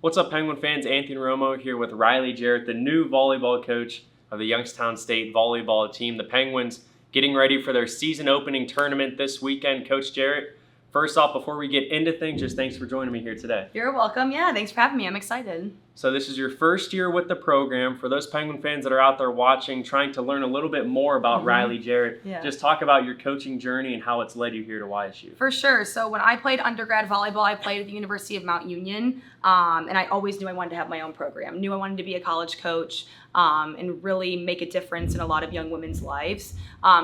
What's up, Penguin fans? Anthony Romo here with Riley Jarrett, the new volleyball coach of the Youngstown State volleyball team. The Penguins getting ready for their season opening tournament this weekend. Coach Jarrett, first off, before we get into things, just thanks for joining me here today. You're welcome. Yeah, thanks for having me. I'm excited. So this is your first year with the program. For those Penguin fans that are out there watching, trying to learn a little bit more about Riley Jarrett, just talk about your coaching journey and how it's led you here to YSU. For sure. So when I played undergrad volleyball, I played at the University of Mount Union, and I always knew I wanted to have my own program. Knew I wanted to be a college coach and really make a difference in a lot of young women's lives.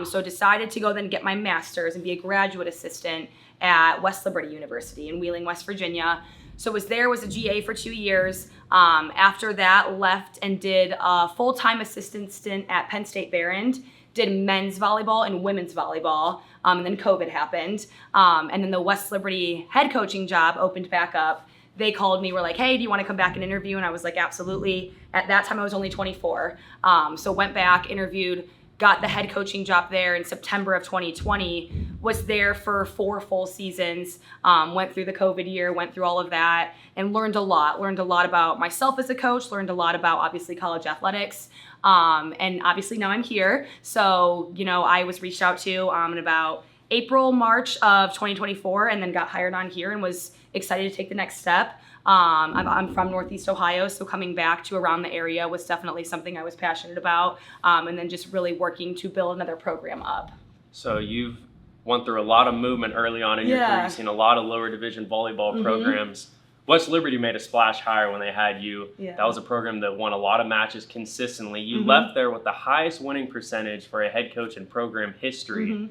So decided to go then get my master's and be a graduate assistant at West Liberty University in Wheeling, West Virginia. So was a GA for 2 years. After that, left and did a full-time assistant stint at Penn State Behrend, did men's volleyball and women's volleyball, and then COVID happened. And then the West Liberty head coaching job opened back up. They called me, were like, hey, do you want to come back and interview? And I was like, absolutely. At that time, I was only 24. So went back, interviewed, got the head coaching job there in September of 2020, was there for 4 full seasons, went through the COVID year, went through all of that, and learned a lot about myself as a coach, learned a lot about obviously college athletics, and obviously now I'm here. So, I was reached out to in about April, March of 2024, and then got hired on here and was excited to take the next step. I'm from Northeast Ohio, so coming back to around the area was definitely something I was passionate about, and then just really working to build another program up. So you've went through a lot of movement early on in your career. You've seen a lot of lower division volleyball programs. West Liberty made a splash hire when they had you. That was a program that won a lot of matches consistently. You left there with the highest winning percentage for a head coach in program history.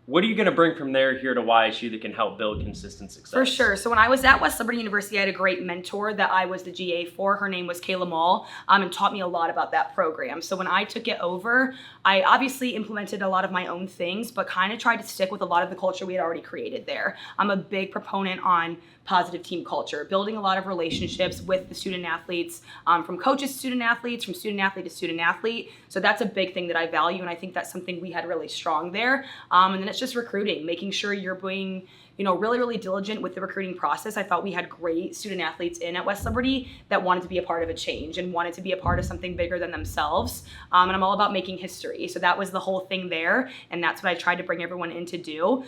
What are you going to bring from there here to YSU that can help build consistent success? For sure. So when I was at West Liberty University, I had a great mentor that I was the GA for. Her name was Kayla Mall, and taught me a lot about that program. So when I took it over, I obviously implemented a lot of my own things, but kind of tried to stick with a lot of the culture we had already created there. I'm a big proponent on positive team culture, building a lot of relationships with the student athletes, from coaches to student athletes, from student athlete to student athlete. So that's a big thing that I value, and I think that's something we had really strong there. And then it's just recruiting, making sure you're being really, really diligent with the recruiting process. I thought we had great student athletes in at West Liberty that wanted to be a part of a change and wanted to be a part of something bigger than themselves. And I'm all about making history. So that was the whole thing there. And that's what I tried to bring everyone in to do.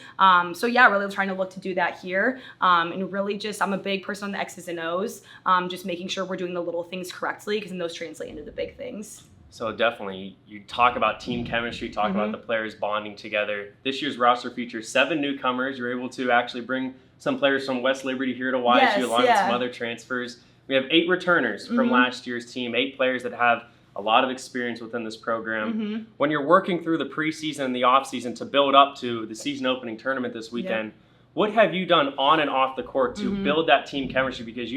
So yeah, really trying to look to do that here. And really I'm a big person on the X's and O's, just making sure we're doing the little things correctly, because then those translate into the big things. So definitely, you talk about team chemistry, talk about the players bonding together. This year's roster features 7 newcomers. You're able to actually bring some players from West Liberty here to YSU, along with some other transfers. We have 8 returners from last year's team, 8 players that have a lot of experience within this program. When you're working through the preseason and the offseason to build up to the season opening tournament this weekend, what have you done on and off the court to build that team chemistry? Because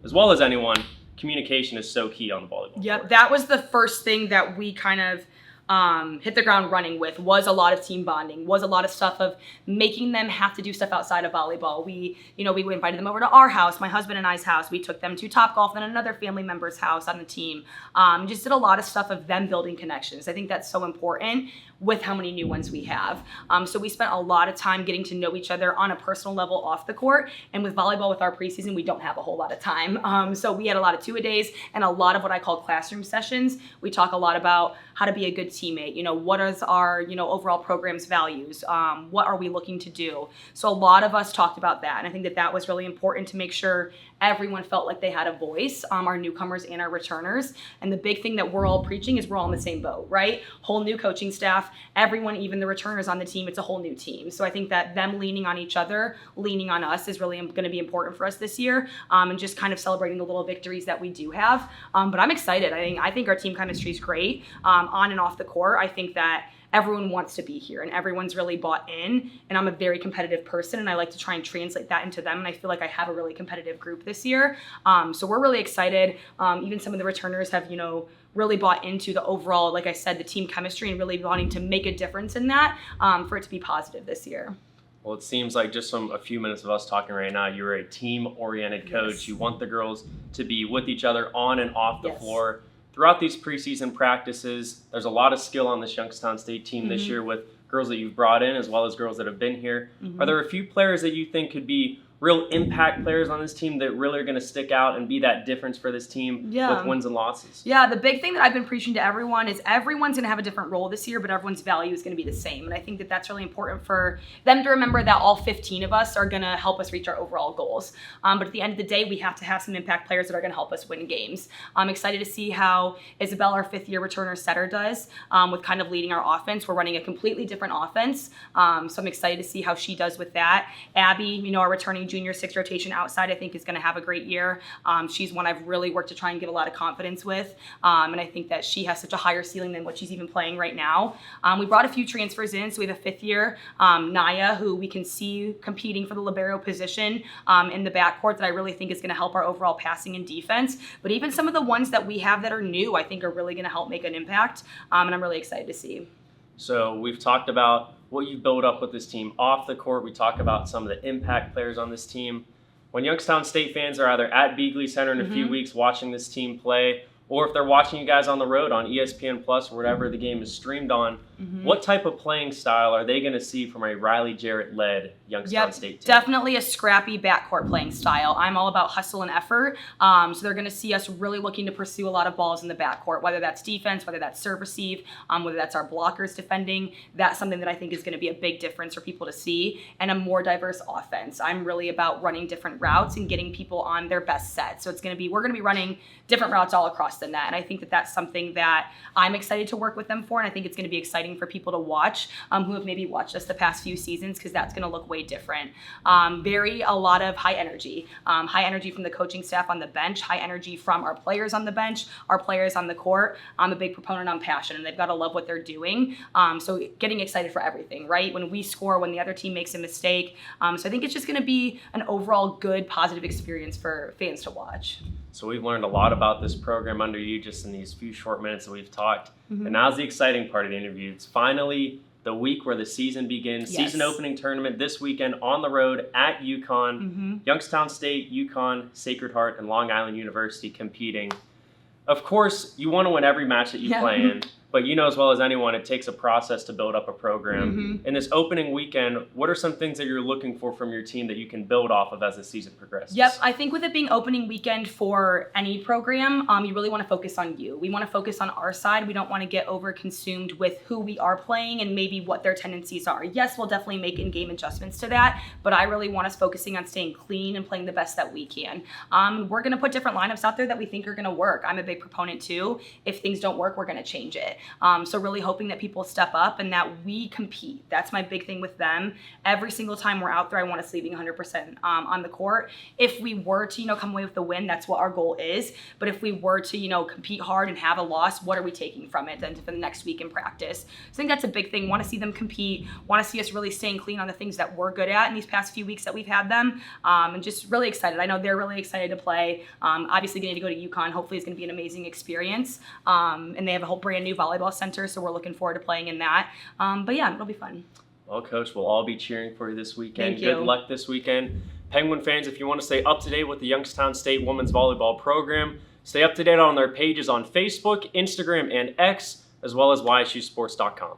as well as anyone, communication is so key on the volleyball court. That was the first thing that we kind of hit the ground running with, was a lot of team bonding, was a lot of stuff of making them have to do stuff outside of volleyball. We invited them over to our house, my husband and I's house. We took them to Topgolf, then another family member's house on the team. Just did a lot of stuff of them building connections. I think that's so important with how many new ones we have. So we spent a lot of time getting to know each other on a personal level off the court. And with volleyball, with our preseason, we don't have a whole lot of time. So we had a lot of 2-a-days and a lot of what I call classroom sessions. We talk a lot about how to be a good teammate. What is our, overall program's values? What are we looking to do? So a lot of us talked about that. And I think that was really important to make sure everyone felt like they had a voice, our newcomers and our returners. And the big thing that we're all preaching is we're all in the same boat, right? Whole new coaching staff, everyone, even the returners on the team, it's a whole new team. So I think that them leaning on each other, leaning on us is really going to be important for us this year, and just kind of celebrating the little victories that we do have. But I'm excited. I think our team chemistry is great, on and off the court. I think that everyone wants to be here and everyone's really bought in, and I'm a very competitive person and I like to try and translate that into them, and I feel like I have a really competitive group this year. So we're really excited. Even some of the returners have, really bought into the overall, like I said, the team chemistry, and really wanting to make a difference in that, for it to be positive this year. Well, it seems like just from a few minutes of us talking right now, you're a team-oriented coach. You want the girls to be with each other on and off the floor. Throughout these preseason practices, there's a lot of skill on this Youngstown State team this year, with girls that you've brought in as well as girls that have been here. Are there a few players that you think could be real impact players on this team that really are going to stick out and be that difference for this team with wins and losses? Yeah, the big thing that I've been preaching to everyone is everyone's going to have a different role this year, but everyone's value is going to be the same. And I think that that's really important for them to remember, that all 15 of us are going to help us reach our overall goals. But at the end of the day, we have to have some impact players that are going to help us win games. I'm excited to see how Isabel, our fifth-year returner setter, does with kind of leading our offense. We're running a completely different offense, so I'm excited to see how she does with that. Abby, our returning junior 6 rotation outside, I think is going to have a great year. She's one I've really worked to try and give a lot of confidence with, and I think that she has such a higher ceiling than what she's even playing right now. We brought a few transfers in, so we have a 5th-year, Naya, who we can see competing for the libero position in the backcourt, that I really think is going to help our overall passing and defense. But even some of the ones that we have that are new, I think are really going to help make an impact, and I'm really excited to see. So we've talked about what you build up with this team off the court. We talk about some of the impact players on this team. When Youngstown State fans are either at Beagley Center in a few weeks watching this team play, or if they're watching you guys on the road on ESPN Plus or whatever the game is streamed on, what type of playing style are they going to see from a Riley Jarrett-led Youngstown State team? Definitely a scrappy backcourt playing style. I'm all about hustle and effort, so they're going to see us really looking to pursue a lot of balls in the backcourt, whether that's defense, whether that's serve receive, whether that's our blockers defending. That's something that I think is going to be a big difference for people to see, and a more diverse offense. I'm really about running different routes and getting people on their best set. So we're going to be running different routes all across the net, and I think that that's something that I'm excited to work with them for, and I think it's going to be exciting for people to watch who have maybe watched us the past few seasons, because that's going to look way different. A lot of high energy from the coaching staff on the bench, high energy from our players on the bench, our players on the court. I'm a big proponent on passion, and they've got to love what they're doing. So getting excited for everything, right? When we score, when the other team makes a mistake. So I think it's just going to be an overall good, positive experience for fans to watch. So we've learned a lot about this program under you just in these few short minutes that we've talked. And now's the exciting part of the interview. It's finally the week where the season begins. Yes. Season opening tournament this weekend on the road at UConn. Youngstown State, UConn, Sacred Heart, and Long Island University competing. Of course, you want to win every match that you play in. But you know as well as anyone, it takes a process to build up a program. In this opening weekend, what are some things that you're looking for from your team that you can build off of as the season progresses? Yep, I think with it being opening weekend for any program, you really want to focus on you. We want to focus on our side. We don't want to get over-consumed with who we are playing and maybe what their tendencies are. Yes, we'll definitely make in-game adjustments to that, but I really want us focusing on staying clean and playing the best that we can. We're going to put different lineups out there that we think are going to work. I'm a big proponent too. If things don't work, we're going to change it. So really hoping that people step up and that we compete. That's my big thing with them. Every single time we're out there, I want us leaving 100% on the court. If we were to, come away with the win, that's what our goal is. But if we were to, compete hard and have a loss, what are we taking from it then for the next week in practice? So I think that's a big thing. Want to see them compete. Want to see us really staying clean on the things that we're good at in these past few weeks that we've had them. And just really excited. I know they're really excited to play. Obviously getting to go to UConn hopefully is going to be an amazing experience. And they have a whole brand new volleyball center, so we're looking forward to playing in that. But yeah, it'll be fun. Well, Coach, we'll all be cheering for you this weekend. Thank you. Good luck this weekend. Penguin fans, if you want to stay up to date with the Youngstown State women's volleyball program, stay up to date on their pages on Facebook, Instagram, and X, as well as YSUsports.com.